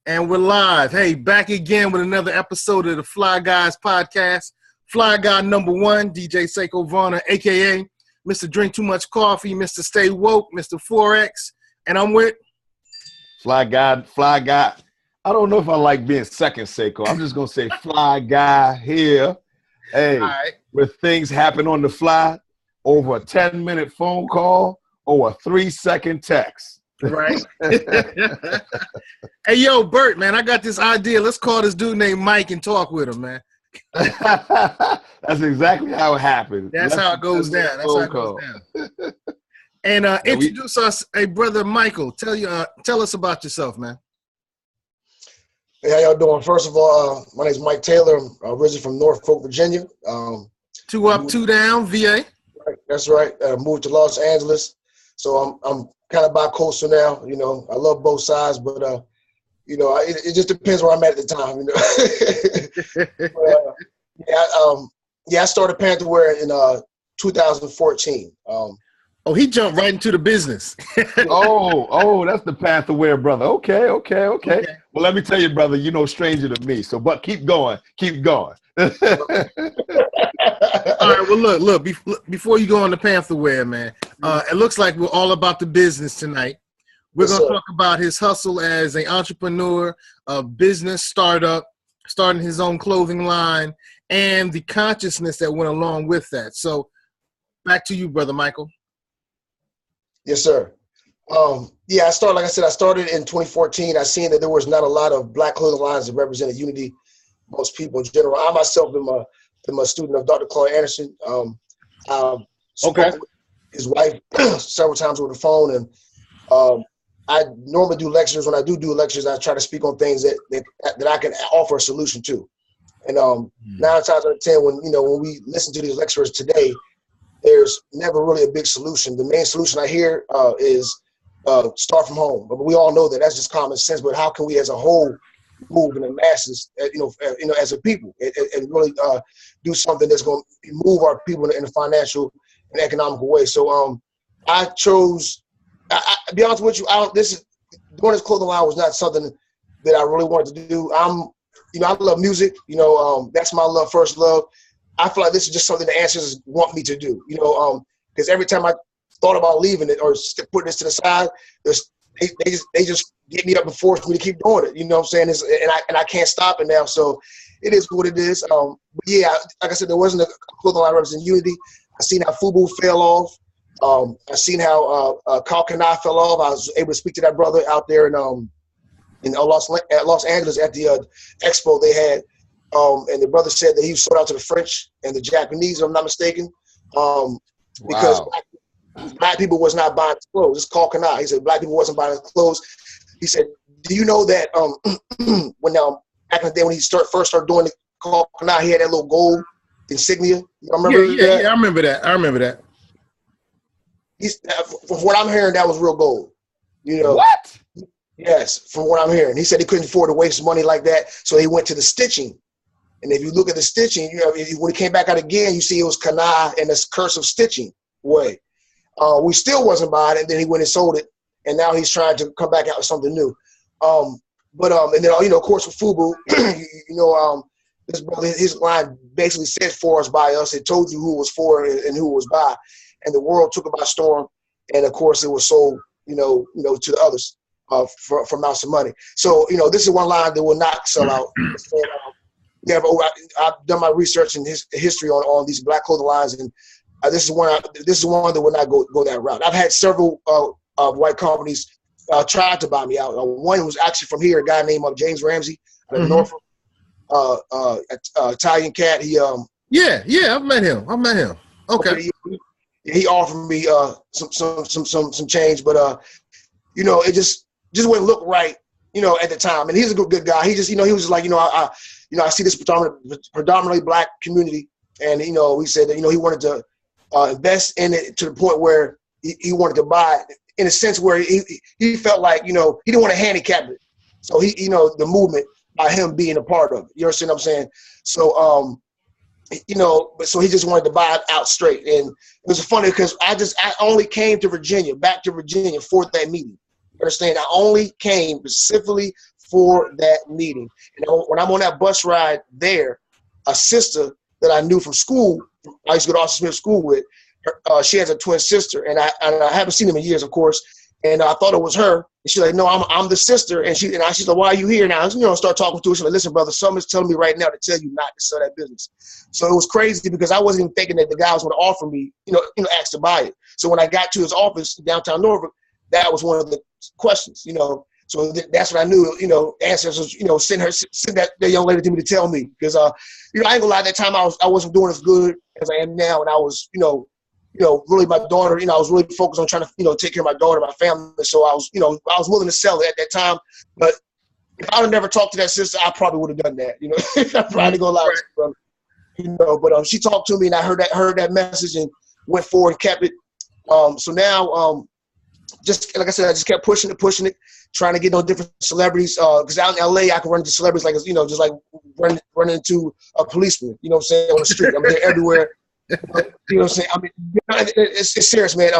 And we're live. Hey, back again with another episode of the Fly Guys podcast. Fly Guy number one, DJ Seiko Varner, a.k.a. Mr. Drink Too Much Coffee, Mr. Stay Woke, Mr. Forex. And I'm with Fly Guy. I don't know if I like being second Seiko. I'm just going to say Fly Guy here. Hey, right. Where things happen on the fly, over a 10-minute phone call or a 3-second text. Right. Hey, yo, Bert, man, I got this idea. Let's call this dude named Mike and talk with him, man. That's exactly how it happens. That's how it goes down. That's how it goes down. And introduce us, hey, brother Michael. Tell us about yourself, man. Hey, how y'all doing? First of all, my name is Mike Taylor. I'm originally from Norfolk, Virginia. 2 up, 2 down, VA. Right, that's right. Moved to Los Angeles, so I'm kind of bi-coastal now. You know, I love both sides, but you know, it just depends where I'm at the time. You know, I started Pantha Wear in 2014. He jumped right into the business. oh, that's the Pantha Wear brother. Okay. Well, let me tell you, brother, you're no stranger to me. So, but keep going. All right. Well, look. Before you go on the Pantha Wear, man, it looks like we're all about the business tonight. We're going to talk about his hustle as an entrepreneur, a business startup, starting his own clothing line, and the consciousness that went along with that. So, back to you, brother Michael. Yes, sir. I started in 2014. I seen that there was not a lot of black clothing lines that represented unity. Most people in general. I myself am a student of Dr. Claude Anderson. Spoke with his wife several times over the phone, and I normally do lectures. When I do lectures, I try to speak on things that I can offer a solution to. And 9 times out of 10, when we listen to these lecturers today, there's never really a big solution. The main solution I hear is start from home. But we all know that that's just common sense. But how can we, as a whole, move in the masses, as a people, and really do something that's going to move our people in a financial and economical way? So I chose. To be honest with you, doing this clothing line was not something that I really wanted to do. I love music. That's my first love. I feel like this is just something the ancestors want me to do. Because every time I thought about leaving it or putting this to the side, they just get me up and force me to keep doing it. You know what I'm saying? And I can't stop it now. So it is what it is. But yeah, like I said, there wasn't a clothing line representing unity. I seen how FUBU fell off. I seen how Kalkana fell off. I was able to speak to that brother out there in Los Angeles at the expo they had. And the brother said that he sold out to the French and the Japanese, if I'm not mistaken, because black people was not buying his clothes. It's Kalkana. He said black people wasn't buying his clothes. He said, do you know that when back in the day when he first started doing the Kalkana, he had that little gold insignia? You remember that? Yeah, I remember that. From what I'm hearing, that was real gold. What? Yes, from what I'm hearing. He said he couldn't afford to waste money like that, so he went to the stitching. And if you look at the stitching, when he came back out again, you see it was Kana and this curse of stitching way. We still wasn't buying it, and then he went and sold it, and now he's trying to come back out with something new. And then of course with FUBU, this brother, his line basically said for us by us. It told you who was for and who was by, and the world took it by storm. And of course, it was sold, to the others for amounts of money. So this is one line that will not sell out. I've done my research and history on these black clothing lines, and this is one that will not go that route. I've had several white companies try to buy me out. One was actually from here, a guy named James Ramsey out of Norfolk, Italian cat. He I've met him. Okay. He offered me some change, but it just wouldn't look right, at the time. And he's a good guy. He just, he was like, I see this predominantly black community, and he said that he wanted to invest in it to the point where he wanted to buy it in a sense where he felt like he didn't want to handicap it. So he the movement by him being a part of it. You understand what I'm saying? So so he just wanted to buy it out straight. And it was funny because I only came to back to Virginia for that meeting. You understand? I only came specifically for that meeting. And when I'm on that bus ride there, a sister that I knew from school, I used to go to Austin Smith School with, she has a twin sister, and I haven't seen them in years, of course. And I thought it was her. And she's like, no, I'm the sister. And she's like, why are you here now? Start talking to her. She's like, listen, brother, someone's telling me right now to tell you not to sell that business. So it was crazy because I wasn't even thinking that the guy was going to offer me, ask to buy it. So when I got to his office downtown Norfolk, that was one of the questions, So that's what I knew, answers was, send that young lady to me to tell me. Because, I ain't gonna lie, at that time I wasn't doing as good as I am now. And I was, really my daughter, I was really focused on trying to, take care of my daughter, my family. So I was willing to sell it at that time. But if I would have never talked to that sister, I probably would have done that, I'm probably gonna lie to you, but she talked to me and I heard that message and went forward and kept it. So now, just like I said, I just kept pushing it, trying to get on different celebrities. Because out in LA, I can run into celebrities like, just like running into a policeman, on the street. I'm there everywhere. But, I'm saying? I mean, it's serious, man.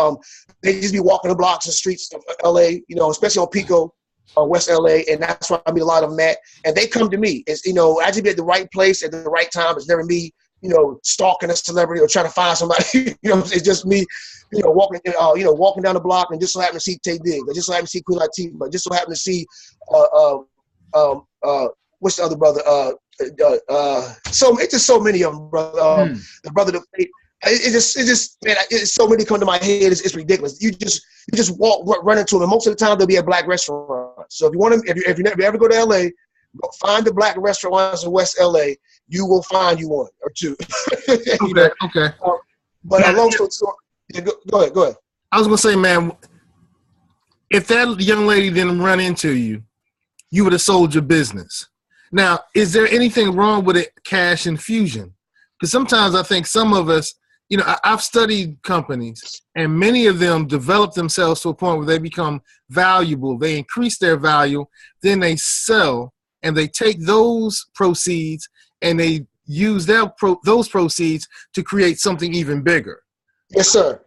They just be walking the blocks and streets of LA, especially on Pico, West LA, and that's why I meet a lot of them at. And they come to me. It's, I just be at the right place at the right time. It's never me, stalking a celebrity or trying to find somebody. It's just me, walking down the block and just so happen to see Tay Diggs. I just so happen to see Queen Latifah. I just so happen to see what's the other brother? So it's just so many of them, brother. The brother that it's just man, it's so many come to my head. It's ridiculous. You just run into them. And most of the time they'll be at black restaurants. So if you want them, if you ever go to LA, find the black restaurants in West LA. You will find you one or two. Okay. But a long story short, go ahead. I was gonna say, man, if that young lady didn't run into you, you would have sold your business. Now, is there anything wrong with a cash infusion? Because sometimes I think some of us, I've studied companies, and many of them develop themselves to a point where they become valuable. They increase their value, then they sell, and they take those proceeds and they use those proceeds to create something even bigger. Yes, sir.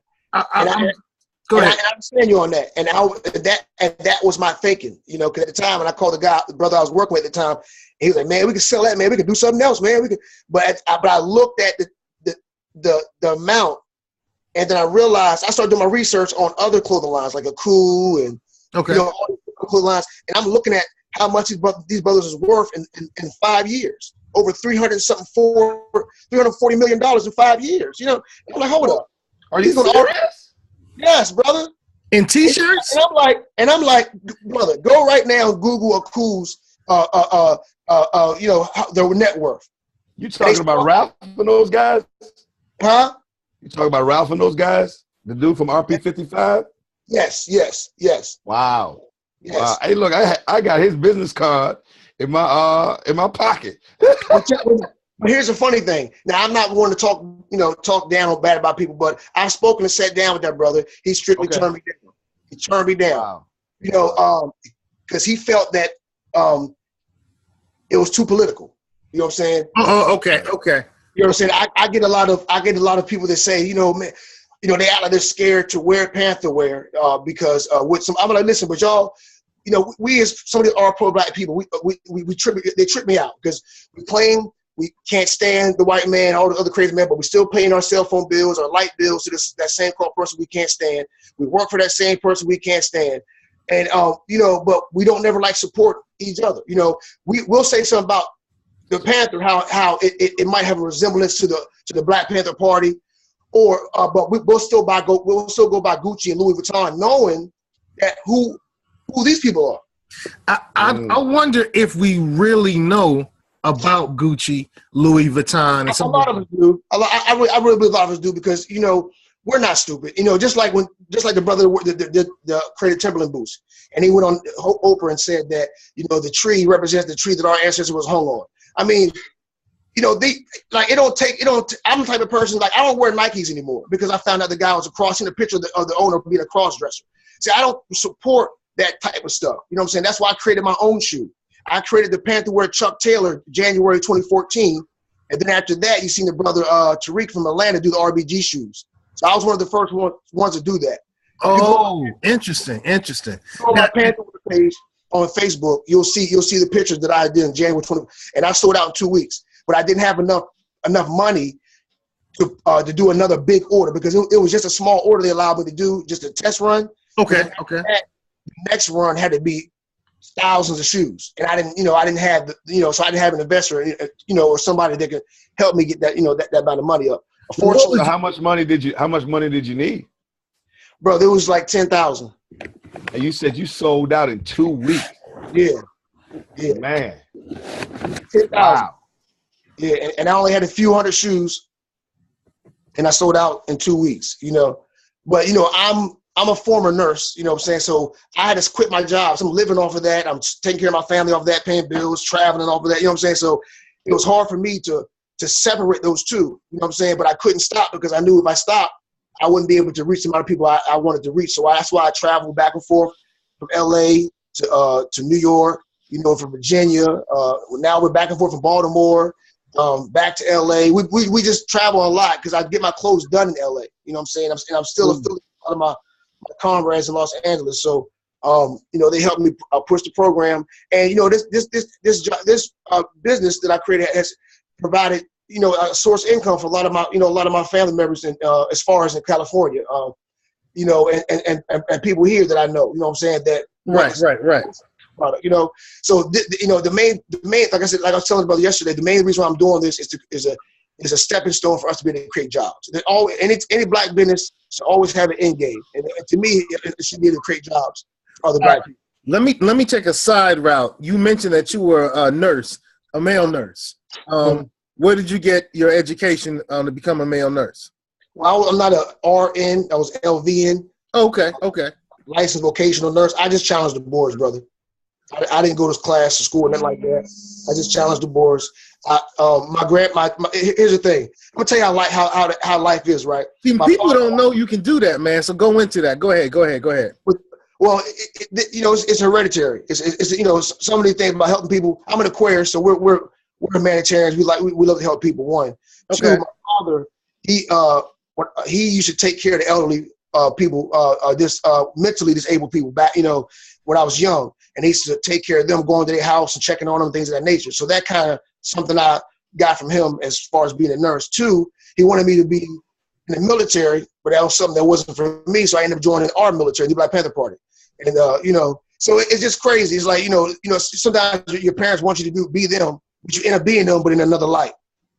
Go ahead. I understand you on that, and that was my thinking, because at the time when I called the brother I was working with at the time, he was like, "Man, we can sell that, man. We can do something else, man. We can." But I looked at the amount, and then I realized I started doing my research on other clothing lines like a Cool and all the clothing lines, and I'm looking at how much these brothers is worth in 5 years, over $340 million in 5 years. I'm like, hold up, are you serious? Yes, brother. In T-shirts? And I'm like, brother, go right now and Google a Cool's, their net worth. You talking about Ralph and those guys? Huh? You talking about Ralph and those guys? The dude from RP55? Yes. Wow. Yes. Wow. Hey, look, I got his business card in my pocket. But here's the funny thing. Now, I'm not going to talk down or bad about people, but I've spoken and sat down with that brother. He strictly turned me down. He turned me down. Wow. Because he felt that it was too political. You know what I'm saying? Oh, okay. You know what I'm saying? I get a lot of people that say, man, they act like they're scared to wear Pantha Wear because with some. I'm like, listen, but y'all, we as some of our pro-black people, they trip me out because we claim we can't stand the white man, all the other crazy men, but we're still paying our cell phone bills, our light bills to that same person we can't stand. We work for that same person we can't stand. And, but we don't never support each other. We'll say something about the Panther, how it might have a resemblance to the Black Panther Party, but we'll still go by Gucci and Louis Vuitton, knowing that who these people are. I wonder if we really know about Gucci, Louis Vuitton, and a lot of us do. I really believe a lot of us do because we're not stupid. Just like the brother that created Timberland boots, and he went on Oprah and said that the tree represents the tree that our ancestors was hung on. I mean, it don't take. I'm the type of person I don't wear Nikes anymore because I found out the guy was crossing the picture of the owner being a cross dresser. See, I don't support that type of stuff. You know what I'm saying? That's why I created my own shoe. I created the Pantha Wear Chuck Taylor January 2014. And then after that, you seen the brother Tariq from Atlanta do the RBG shoes. So I was one of the first ones to do that. Oh, interesting. On my Pantha Wear page, on Facebook, you'll see the pictures that I did in January 20, and I sold out in 2 weeks. But I didn't have enough money to do another big order because it was just a small order they allowed me to do, just a test run. Okay. The next run had to be thousands of shoes, and I didn't have so I didn't have an investor, or somebody that could help me get that that amount of money up. Unfortunately, So how much money did you need? Bro, it was like 10,000. And you said you sold out in 2 weeks. Yeah, Man. 10,000. Wow. Yeah, and I only had a few hundred shoes, and I sold out in 2 weeks. But I'm a former nurse. You know what I'm saying? So I had to quit my job. So I'm living off of that. I'm taking care of my family off of that, paying bills, traveling off of that. You know what I'm saying? So it was hard for me to separate those two. You know what I'm saying? But I couldn't stop because I knew if I stopped, I wouldn't be able to reach the amount of people I wanted to reach. So that's why I traveled back and forth from LA to New York, from Virginia. Now we're back and forth from Baltimore, back to LA. We just travel a lot because I get my clothes done in LA. You know what I'm saying? I'm still affiliated with a lot of my comrades in Los Angeles. So, they helped me push the program. And, this business that I created has provided, a source of income for a lot of my family members, and as far as in California, and people here that I know, you know what I'm saying, that right. Product, so the main, like I said, like I was telling the brother yesterday, the main reason why I'm doing this is a stepping stone for us to be able to create jobs. Any black business should always have an end game, and to me, it should be to create jobs for other black people. Let me take a side route. You mentioned that you were a nurse, a male nurse. Where did you get your education to become a male nurse? Well, I'm not a RN. I was LVN. Okay. Licensed vocational nurse. I just challenged the boards, brother. I didn't go to class or school or nothing like that. I just challenged the boards. Here's the thing. I'm gonna tell you how life is, right? See, people don't know you can do that, man. So go into that. Go ahead. Well, it's hereditary. It's some of these things about helping people. I'm an Aquarius, so we're humanitarians. We love to help people. One, okay. Two, my father, he used to take care of the elderly people, mentally disabled people back, when I was young, and he used to take care of them, going to their house and checking on them, things of that nature. So that kind of something I got from him as far as being a nurse. Two, he wanted me to be in the military, but that was something that wasn't for me. So I ended up joining our military, the Black Panther Party. And, so it's just crazy. It's like, sometimes your parents want you to be them, but you end up being them, but in another light.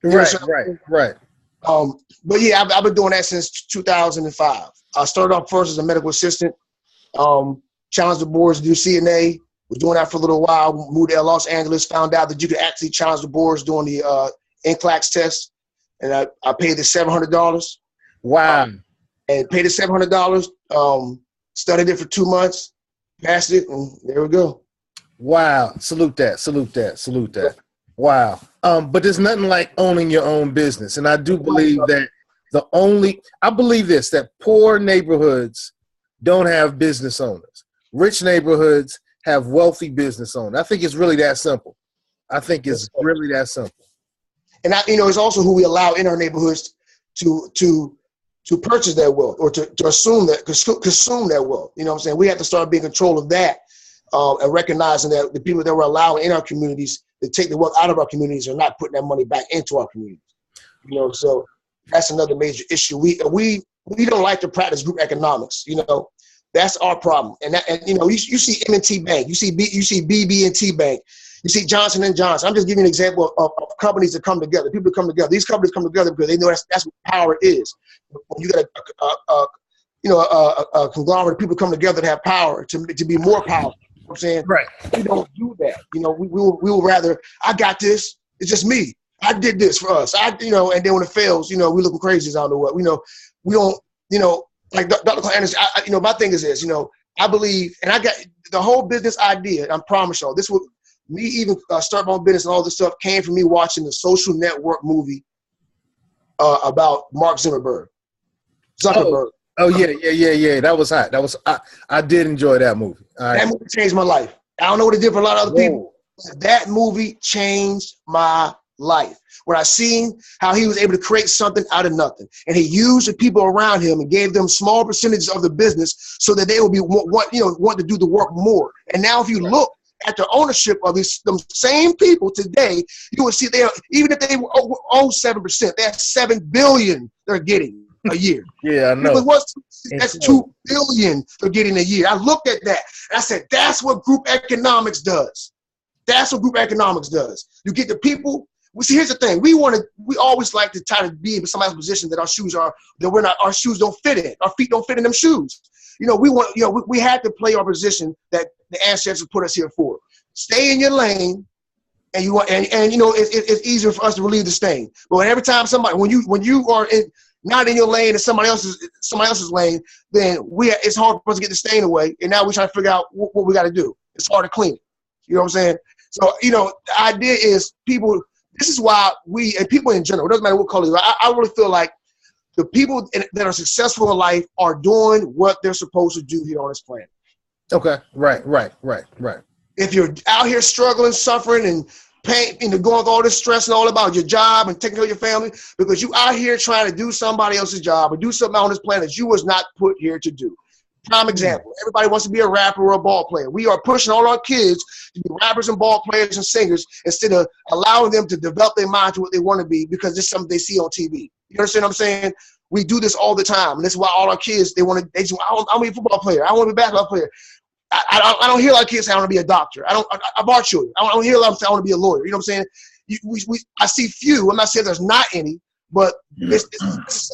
Right. But yeah, I've been doing that since 2005. I started off first as a medical assistant, challenged the boards to do CNA, was doing that for a little while, moved to Los Angeles, found out that you could actually challenge the boards doing the NCLEX test, and I paid the $700. Wow. And paid the $700, studied it for 2 months, passed it, and there we go. Wow. Salute that. Wow. But there's nothing like owning your own business. And I do believe that I believe that poor neighborhoods don't have business owners. Rich neighborhoods have wealthy business owners. I think it's really that simple. And it's also who we allow in our neighborhoods to purchase that wealth, or to consume that wealth. You know what I'm saying? We have to start being in control of that, and recognizing that the people that we're allowing in our communities to take the wealth out of our communities are not putting that money back into our communities. So that's another major issue. We don't like to practice group economics. That's our problem. And you see M&T Bank, you see BB&T Bank, you see Johnson & Johnson. I'm just giving you an example of companies that come together. People that come together. These companies come together because they know that's what power is. When you got a conglomerate of people come together to have power, to be more powerful. You know what I'm saying? Right. We don't do that. We will rather, I got this. It's just me. I did this for us. And then when it fails, we looking crazy as I don't know what. We don't, like Dr. Clark Anderson, my thing is this, I believe, and I got the whole business idea, I promise y'all, this would, me even start my own business and all this stuff came from me watching the Social Network movie about Mark Zuckerberg. Oh yeah. That was hot. I did enjoy that movie. That movie changed my life. I don't know what it did for a lot of other people. That movie changed my life. When I seen how he was able to create something out of nothing, and he used the people around him and gave them small percentages of the business so that they will be want to do the work more. And now if you look, at the ownership of them same people today, you would see even if they own 7%, they have $7 billion they're getting a year. Yeah, I know. That's $2 billion they're getting a year. I looked at that and I said, that's what group economics does. That's what group economics does. You get the people. See, here's the thing. We always like to try to be in somebody's position that our shoes don't fit in. Our feet don't fit in them shoes. We had to play our position that the ancestors put us here for. Stay in your lane, and it's easier for us to relieve the stain. But every time when you are not in your lane and somebody else's lane, then it's hard for us to get the stain away. And now we're trying to figure out what we got to do. It's hard to clean it. You know what I'm saying? So the idea is people. This is why people in general, it doesn't matter what color you are, I really feel like the people that are successful in life are doing what they're supposed to do here on this planet. Okay, right. If you're out here struggling, suffering, and pain, going through all this stress and all about your job and taking care of your family, because you out here trying to do somebody else's job or do something on this planet you was not put here to do. Prime example, everybody wants to be a rapper or a ball player. We are pushing all our kids to be rappers and ball players and singers instead of allowing them to develop their mind to what they want to be because it's something they see on TV. You understand what I'm saying? We do this all the time. And that's why all our kids, I want to be a football player. I want to be a basketball player. I don't hear a lot of kids say I want to be a doctor. I'm our children. I don't hear a lot of them say I want to be a lawyer. You know what I'm saying? I see few. I'm not saying there's not any, but it's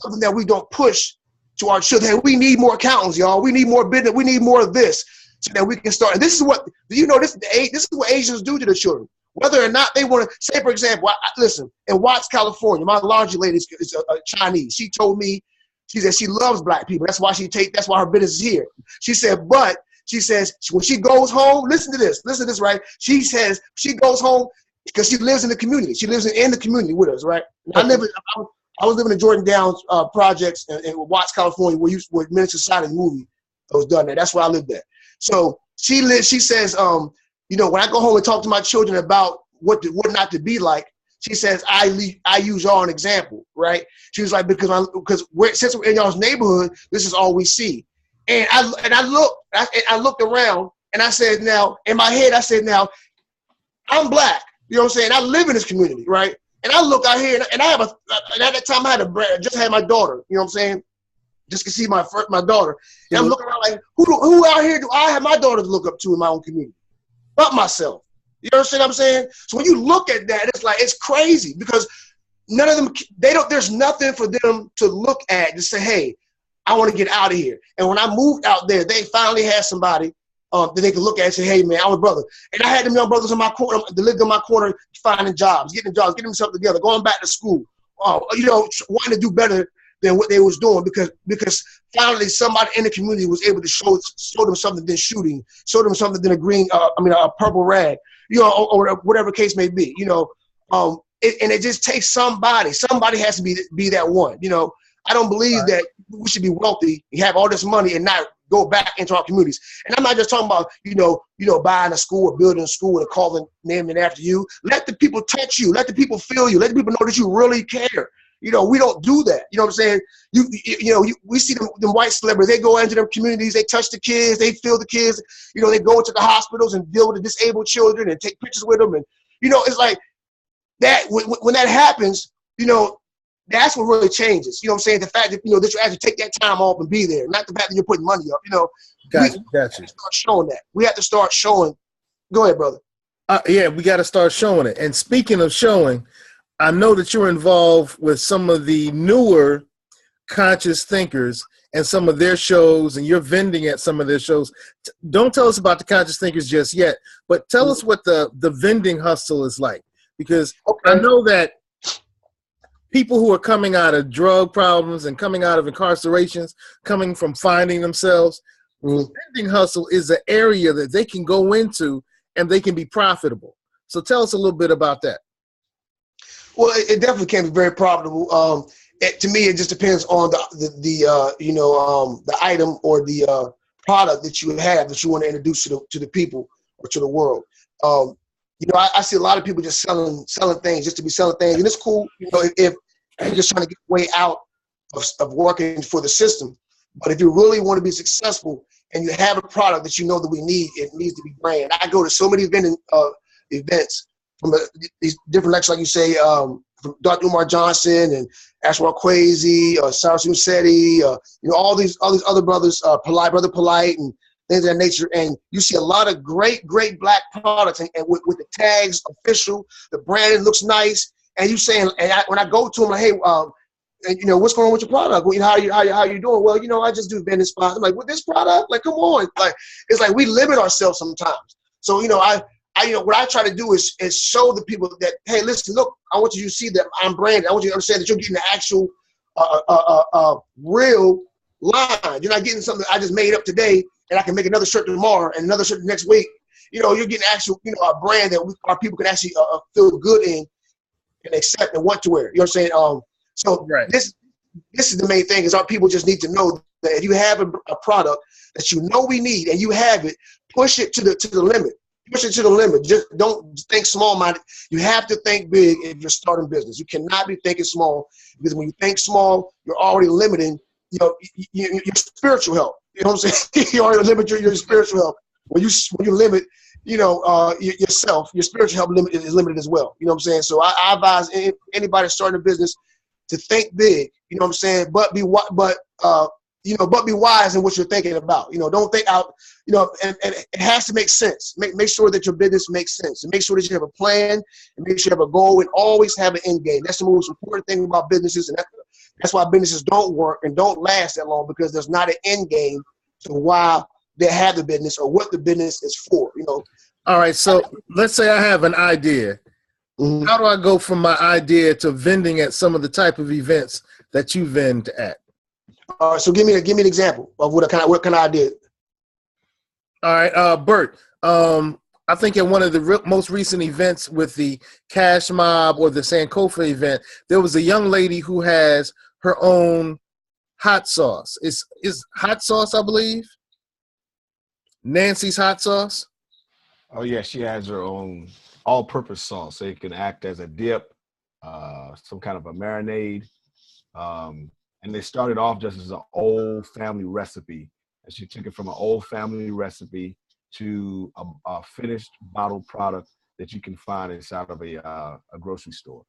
something that we don't push to our children. Hey, we need more accountants, y'all. We need more business. We need more of this so that we can start. And this is what, this is what Asians do to their children. Whether or not they want to, say, for example, listen, in Watts, California, my laundry lady is a Chinese. She told me, she said she loves black people. That's why her business is here. She said, but she says when she goes home, listen to this, right? She says she goes home because she lives in the community. She lives in the community with us, right? I was living in Jordan Downs projects in Watts, California, where Menace Society movie was done there. That's where I lived at. So she says, when I go home and talk to my children about what not to be like, she says, I use y'all an example, right? She was like, since we're in y'all's neighborhood, this is all we see. And I looked around and I said, now, in my head, I said, now, I'm black. You know what I'm saying? I live in this community, right? And I look out here, and at that time I just had my daughter. You know what I'm saying? Just to see my daughter. And I'm looking around like, who out here do I have my daughter to look up to in my own community? But myself. You understand what I'm saying? So when you look at that, it's crazy because none of them, there's nothing for them to look at to say, hey, I want to get out of here. And when I moved out there, they finally had somebody that they could look at and say, hey, man, I'm a brother. And I had them young brothers in my corner, that lived in my corner, finding jobs, getting themselves together, going back to school, wanting to do better than what they was doing because finally somebody in the community was able to show them something than shooting, show them something than a purple rag, or whatever case may be, and it just takes somebody has to be that one, I don't believe that we should be wealthy and have all this money and not go back into our communities. And I'm not just talking about, buying a school or building a school and calling naming it after you. Let the people touch you. Let the people feel you. Let the people know that you really care. We don't do that. You know what I'm saying? We see them white celebrities. They go into their communities. They touch the kids. They feel the kids. They go into the hospitals and deal with the disabled children and take pictures with them. And, it's like that. When that happens, that's what really changes. You know what I'm saying? The fact that, that you actually take that time off and be there, not the fact that you're putting money up, Gotcha. We have to start showing that. We have to start showing. Go ahead, brother. Yeah, we got to start showing it. And speaking of showing, I know that you're involved with some of the newer conscious thinkers and some of their shows, and you're vending at some of their shows. Don't tell us about the conscious thinkers just yet, but tell us what the vending hustle is like. Because I know that people who are coming out of drug problems and coming out of incarcerations, coming from finding themselves, the vending hustle is an area that they can go into and they can be profitable. So tell us a little bit about that. Well, it definitely can be very profitable. To me, it just depends on the item or the product that you have that you want to introduce to the people or to the world. I see a lot of people just selling things just to be selling things, and it's cool. If you're just trying to get way out of working for the system, but if you really want to be successful and you have a product that you know that we need, it needs to be brand. I go to so many events from these different lectures, like you say, from Dr. Umar Johnson and Ashwar Kwesi, Cyrus Musetti, all these other brothers, Brother Polite, and things of that nature. And you see a lot of great black products, and with the tags official, the branding looks nice. And you saying, when I go to them, like, hey, and, what's going on with your product? Well, how you doing? Well, I just do vending spots. I'm like, with this product? Like, come on. Like, it's like we limit ourselves sometimes. So, what I try to do is show the people that, hey, listen, look, I want you to see that I'm branded. I want you to understand that you're getting the actual real line. You're not getting something I just made up today and I can make another shirt tomorrow and another shirt next week. You're getting actual, a brand that our people can actually feel good in and accept and want to wear. You know what I'm saying? So right. This is the main thing, is our people just need to know that if you have a product that we need and you have it, push it to the limit. Push it to the limit. Just don't think small-minded. You have to think big if you're starting business. You cannot be thinking small, because when you think small, you're already limiting your spiritual health. You know what I'm saying? You already limit your spiritual health. When you limit, yourself, your spiritual health is limited as well. You know what I'm saying? So I advise anybody starting a business to think big. You know what I'm saying? But be wise in what you're thinking about. Don't think out. And it has to make sense. Make sure that your business makes sense, and make sure that you have a plan, and make sure you have a goal, and always have an end game. That's the most important thing about businesses, and that's why businesses don't work and don't last that long, because there's not an end game to why they have the business or what the business is for. All right. So let's say I have an idea. Mm-hmm. How do I go from my idea to vending at some of the type of events that you vend at? So give me an example of what kind of idea. All right, Bert. I think at one of the most recent events with the Cash Mob or the Sankofa event, there was a young lady who has her own hot sauce. Is hot sauce, I believe? Nancy's hot sauce? Oh, yeah, she has her own all-purpose sauce. So it can act as a dip, some kind of a marinade. And they started off just as an old family recipe. And she took it from an old family recipe to a finished bottled product that you can find inside of a grocery store.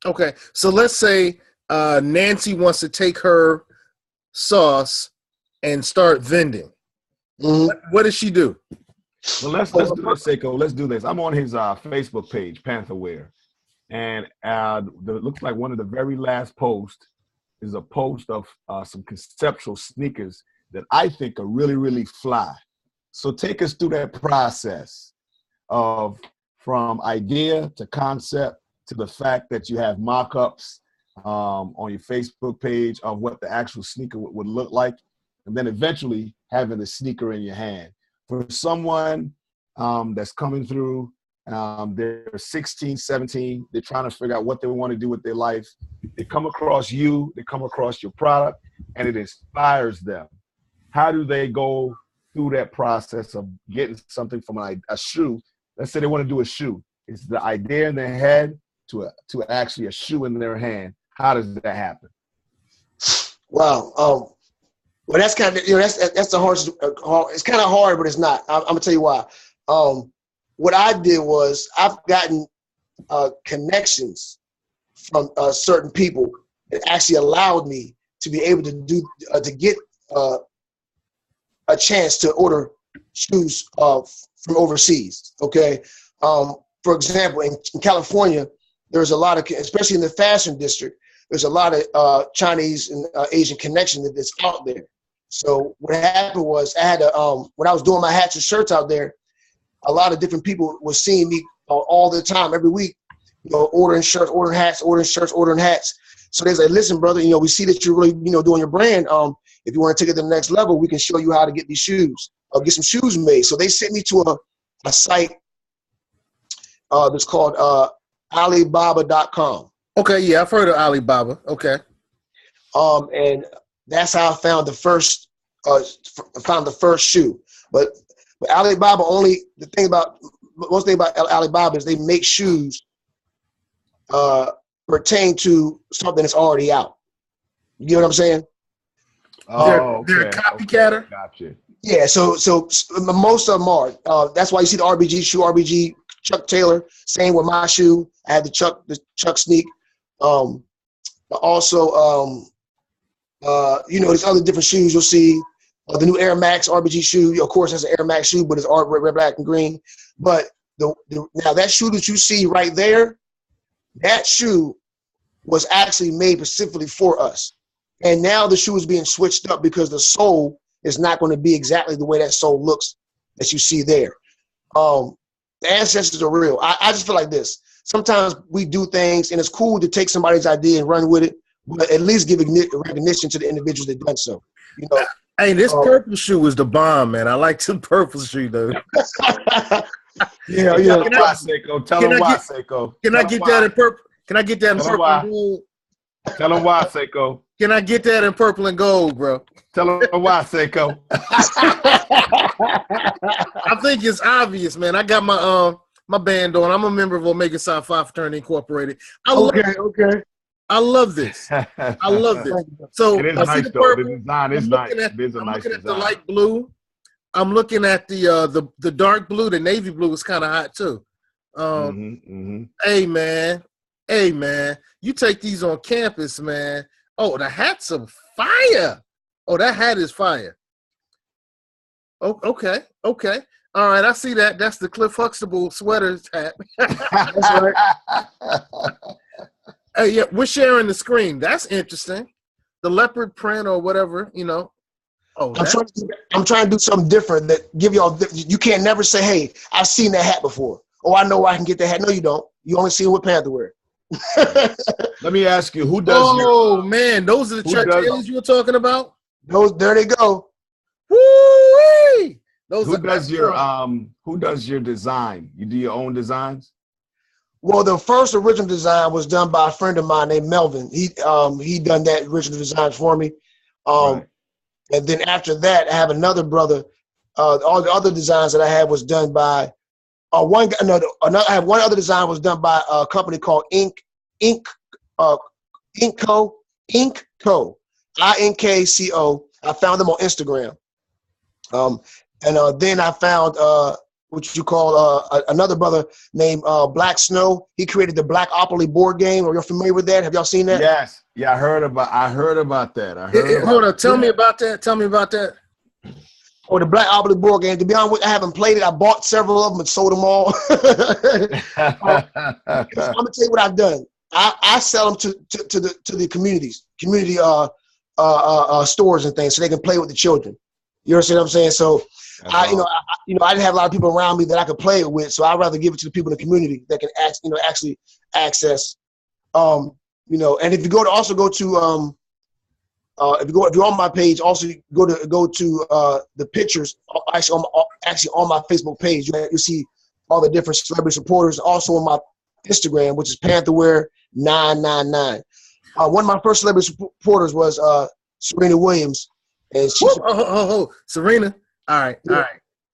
Okay, so let's say Nancy wants to take her sauce and start vending. Mm-hmm. What does she do? Well, let's do this, Seiko. Let's do this. I'm on his Facebook page, Pantha Wear, and looks like one of the very last posts is a post of some conceptual sneakers that I think are really, really fly. So take us through that process of from idea to concept to the fact that you have mock-ups on your Facebook page of what the actual sneaker would look like, and then eventually having the sneaker in your hand. For someone that's coming through, they're 16, 17, they're trying to figure out what they want to do with their life. They come across you, they come across your product, and it inspires them. How do they go through that process of getting something from a shoe? Let's say they want to do a shoe. It's the idea in their head to actually a shoe in their hand. How does that happen? Wow. Well, that's kind of, that's the hardest. It's kind of hard, but it's not. I'm gonna tell you why. What I did was I've gotten connections from certain people that actually allowed me to be able to get a chance to order shoes from overseas. Okay. For example, in California, there's a lot of, especially in the fashion district, there's a lot of Chinese and Asian connection that's out there. So what happened was I had when I was doing my hats and shirts out there, a lot of different people were seeing me all the time, every week, ordering shirts, ordering hats, ordering shirts, ordering hats. So they was like, listen, brother, we see that you're really, doing your brand. If you want to take it to the next level, we can show you how to get these shoes, or get some shoes made. So they sent me to a site that's called Alibaba.com. Okay, yeah, I've heard of Alibaba. Okay. And that's how I found the first shoe. But Alibaba most thing about Alibaba is they make shoes pertain to something that's already out. You know what I'm saying? They're a copycatter. Okay, gotcha. Yeah, so most of them are. That's why you see the RBG shoe, RBG Chuck Taylor. Same with my shoe. I had the Chuck Sneak. Also, these other different shoes you'll see. The new Air Max RBG shoe. Of course, that's an Air Max shoe, but it's red, black, and green. But now that shoe that you see right there, that shoe was actually made specifically for us. And now the shoe is being switched up because the sole is not going to be exactly the way that sole looks that you see there. The ancestors are real. I just feel like this. Sometimes we do things, and it's cool to take somebody's idea and run with it, but at least give recognition to the individuals that done so. You know. Hey, this purple shoe is the bomb, man. I like the purple shoe, though. Yeah. Tell them why, Seiko. Tell them why, Seiko. Can I get that in purple? Can I get that in purple and gold? Tell them why, Seiko. Can I get that in purple and gold, bro? Tell them why, Seiko. I think it's obvious, man. I got my band on. I'm a member of Omega Psi Phi Fraternity Incorporated. Okay. I love this. I love this. So it is nice, though. The design is nice. It is a nice design. The light blue. I'm looking at the dark blue. The navy blue is kind of hot too. Hey man, you take these on campus, man. Oh, the hat's some fire. Oh, that hat is fire. Oh, okay. All right, I see that. That's the Cliff Huxtable sweater hat. That's right. Hey, yeah, we're sharing the screen. That's interesting. The leopard print or whatever, you know. Oh, I'm trying to do something different that give y'all. You can't never say, "Hey, I've seen that hat before." Oh, I know where I can get that hat. No, you don't. You only see it with Pantha Wear. Let me ask you, who does? Oh man, those are the Chuck Taylors you were talking about. There they go. Woo-wee! Who does your design? You do your own designs? Well, the first original design was done by a friend of mine named Melvin. He done that original design for me. Right. And then after that, I have another brother. All the other designs that I had was done by I have one other design was done by a company called Inkco, Inkco. I found them on Instagram. Then I found what you call another brother named Black Snow. He created the Blackopoly board game. Are you familiar with that? Have y'all seen that? Yes. Yeah, I heard about that. Hold on. Tell me about that. Oh, the Blackopoly board game. To be honest with you, I haven't played it. I bought several of them and sold them all. I'm gonna tell you what I've done. I sell them to the community stores and things so they can play with the children. You understand what I'm saying? So I didn't have a lot of people around me that I could play it with, so I'd rather give it to the people in the community that can actually access. And if you go to if you're on my page, also go to the pictures. Actually on my Facebook page, you'll see all the different celebrity supporters. Also on my Instagram, which is Pantha Wear 999. One of my first celebrity supporters was Serena Williams, and she's Serena. All right.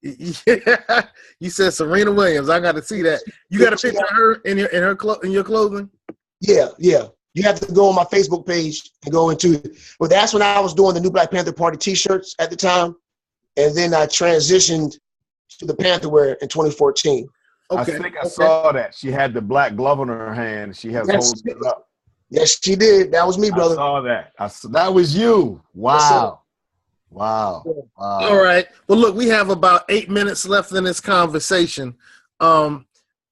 You said Serena Williams. I got to see that. You got a picture of her in your clothing? Yeah. You have to go on my Facebook page and go into it. But that's when I was doing the new Black Panther Party T-shirts at the time, and then I transitioned to the Pantha Wear in 2014. Okay. I think I saw that. She had the black glove on her hand. She has holding it up. Yes, she did. That was me, brother. I saw that. That was you. Wow. Wow. All right. Well, look, we have about 8 minutes left in this conversation.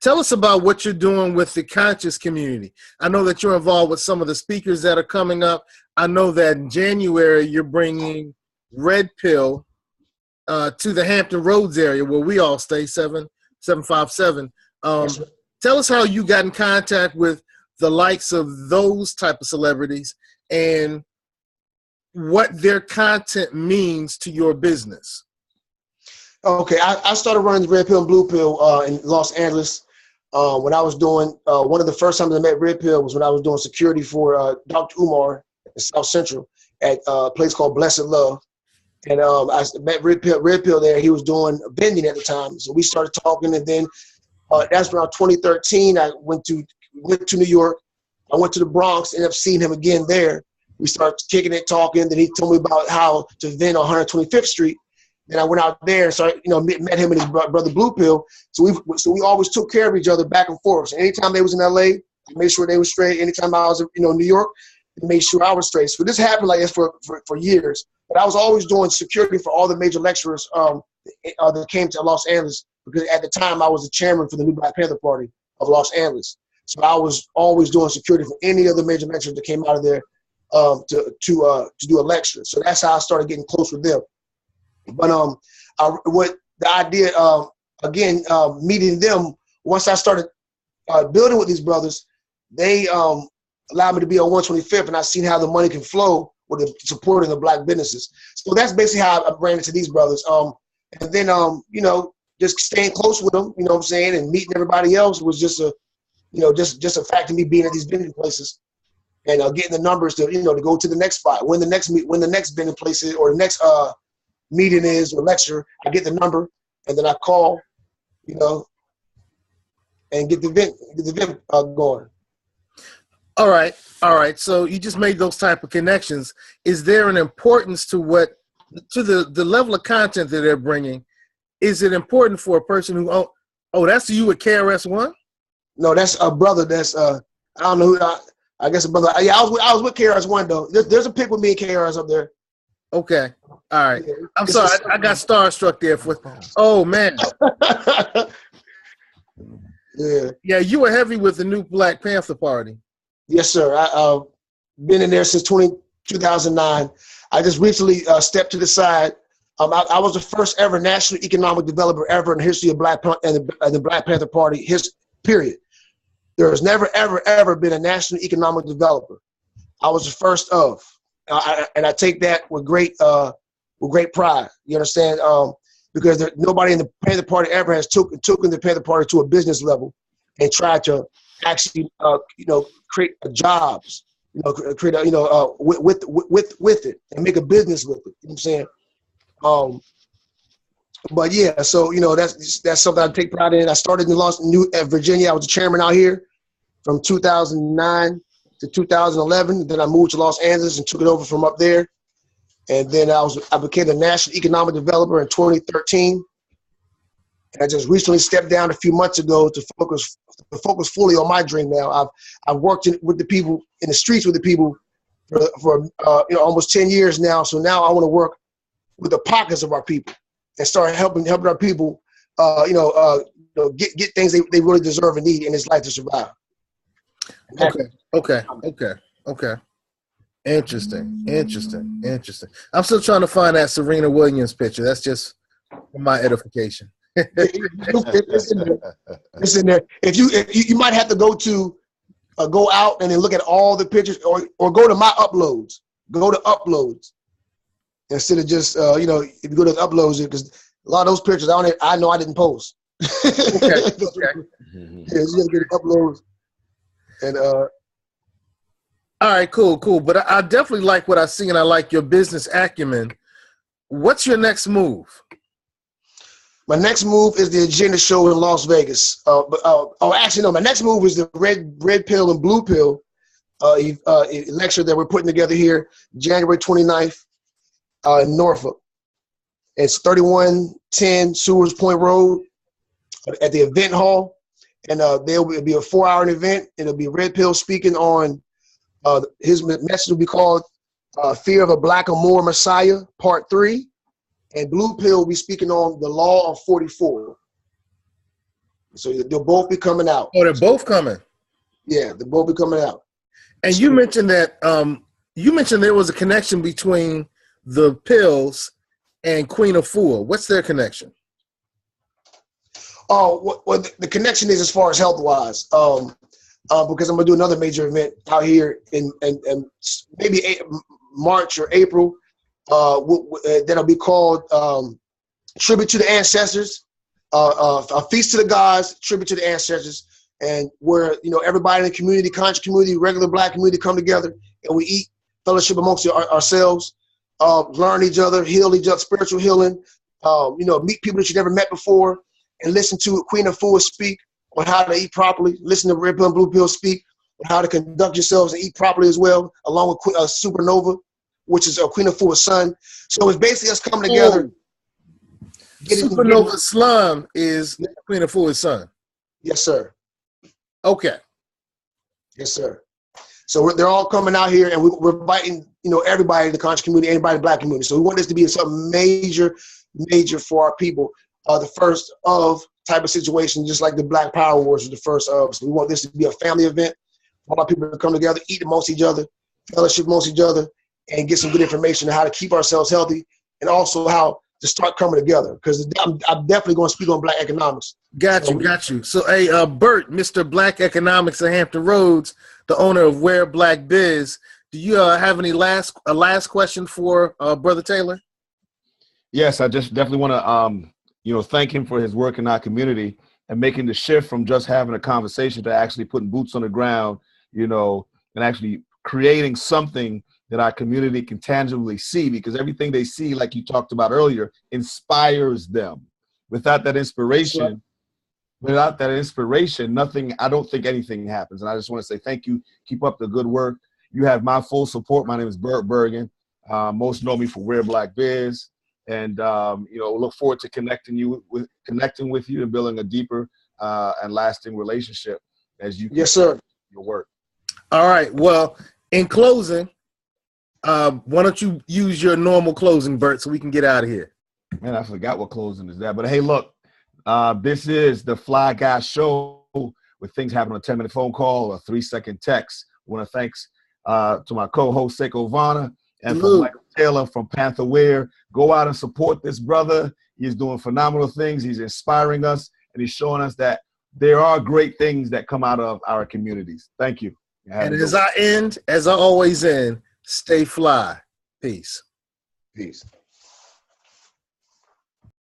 Tell us about what you're doing with the conscious community. I know that you're involved with some of the speakers that are coming up. I know that in January you're bringing Red Pill to the Hampton Roads area where we all stay, 757. Tell us how you got in contact with the likes of those type of celebrities and what their content means to your business. Okay, I started running the Red Pill and Blue Pill in Los Angeles. When I was doing, one of the first times I met Red Pill was when I was doing security for Dr. Umar in South Central at a place called Blessed Love. And I met Red Pill there. He was doing vending at the time. So we started talking, and then that's around 2013. I went to New York. I went to the Bronx, ended up seeing him again there. We started kicking it, talking. Then he told me about how to vent on 125th Street. Then I went out there and started, met him and his brother Blue Pill. So we always took care of each other back and forth. So anytime they was in LA, I made sure they were straight. Anytime I was, in New York, I made sure I was straight. So this happened like this for years. But I was always doing security for all the major lecturers that came to Los Angeles, because at the time I was the chairman for the new Black Panther Party of Los Angeles. So I was always doing security for any of the major lecturers that came out of there to do a lecture. So that's how I started getting close with them. But what the idea meeting them, once I started building with these brothers, they allowed me to be on 125th, and I seen how the money can flow with the supporting the Black businesses. So that's basically how I ran into these brothers. And then just staying close with them, what I'm saying, and meeting everybody else was just a a fact of me being at these vending places and getting the numbers to to go to the next spot. When the next vending place is, or the next meeting is, or lecture, I get the number and then I call, and get the event going. All right. So you just made those type of connections. Is there an importance to the level of content that they're bringing? Is it important for a person who that's you at KRS-One? No, that's a brother. That's I don't know who. I guess a brother. Yeah, I was with KRS-One though. There's a pic with me and KRS up there. Okay. All right. Yeah, I'm sorry. I got starstruck there. Oh man. Yeah. You were heavy with the new Black Panther Party. Yes, sir. I've been in there since 2009. I just recently stepped to the side. I was the first ever national economic developer ever in the history of the Black Panther Party. Period. There has never, ever been a national economic developer. I was the first of, and I take that with great pride. You understand? Because nobody in the Panther Party ever has taken the Panther Party to a business level and tried to actually, create jobs. Create with it and make a business with it. You know what I'm saying? But yeah, so that's something I take pride in. I started in Virginia. I was the chairman out here from 2009 to 2011. Then I moved to Los Angeles and took it over from up there. And then I became the national economic developer in 2013. And I just recently stepped down a few months ago to focus fully on my dream. Now I've worked with the people in the streets with the people for almost 10 years now. So now I want to work with the pockets of our people and start helping our people, get things they really deserve and need in this life to survive. Okay. Interesting. I'm still trying to find that Serena Williams picture. That's just for my edification. It's in there. If you might have to go out and then look at all the pictures, or go to my uploads. Go to uploads instead of just if you go to the uploads, because a lot of those pictures I know I didn't post. Okay. Yeah, you just get uploads and all right, cool. But I definitely like what I see, and I like your business acumen. What's your next move? My next move is the Agenda Show in Las Vegas. Actually, no. My next move is the Red Pill and Blue Pill lecture that we're putting together here, January 29th in Norfolk. It's 3110 Sewers Point Road at the event hall, and there will be a 4-hour event. It'll be Red Pill speaking on his message will be called "Fear of a Black or More Messiah" Part 3. And Blue Pill will be speaking on the Law of 44. So they'll both be coming out. Oh, they're both coming? Yeah, they'll both be coming out. And you mentioned that there was a connection between the pills and Queen Afua. What's their connection? Oh, well, the connection is as far as health-wise. Because I'm going to do another major event out here in maybe March or April. That'll be called Tribute to the Ancestors, a feast to the gods, tribute to the ancestors, and where everybody in the community, conscious community, regular Black community come together and we eat, fellowship amongst ourselves, learn each other, heal each other, spiritual healing, meet people that you never met before, and listen to Queen Afua speak on how to eat properly. Listen to Red Pill and Blue Pill speak how to conduct yourselves and eat properly as well, along with Supernova, which is a Queen of Fool's son. So it's basically us coming together. Supernova Slum is Queen of Fool's son. Yes, sir. Okay. Yes, sir. So they're all coming out here, and we're inviting, everybody in the conscious community, anybody in the Black community. So we want this to be something major for our people. The first of type of situation, just like the Black Power Wars was the first of. So we want this to be a family event. All our people to come together, eat amongst each other, fellowship amongst each other, and get some good information on how to keep ourselves healthy, and also how to start coming together. Because I'm definitely going to speak on Black economics. Got you. So, hey, Bert, Mr. Black Economics of Hampton Roads, the owner of Wear Black Biz, do you have any last question for Brother Taylor? Yes, I just definitely want to thank him for his work in our community and making the shift from just having a conversation to actually putting boots on the ground, and actually creating something that our community can tangibly see, because everything they see, like you talked about earlier, inspires them. Without that inspiration, nothing, I don't think anything happens. And I just want to say thank you. Keep up the good work. You have my full support. My name is Bert Bergen. Most know me for Wear Black Biz. And, look forward to connecting with you and building a deeper and lasting relationship as you sir. Your work. All right. Well, in closing, why don't you use your normal closing, Bert, so we can get out of here? Man, I forgot what closing is that. But hey, look, this is the Fly Guy Show, where things happen on a 10-minute phone call or a 3-second text. I want to thanks to my co-host Seiko Vana and from Michael Taylor from Pantha Wear. Go out and support this brother. He's doing phenomenal things. He's inspiring us, and he's showing us that there are great things that come out of our communities. Thank you. And as I always end, stay fly. Peace. Peace.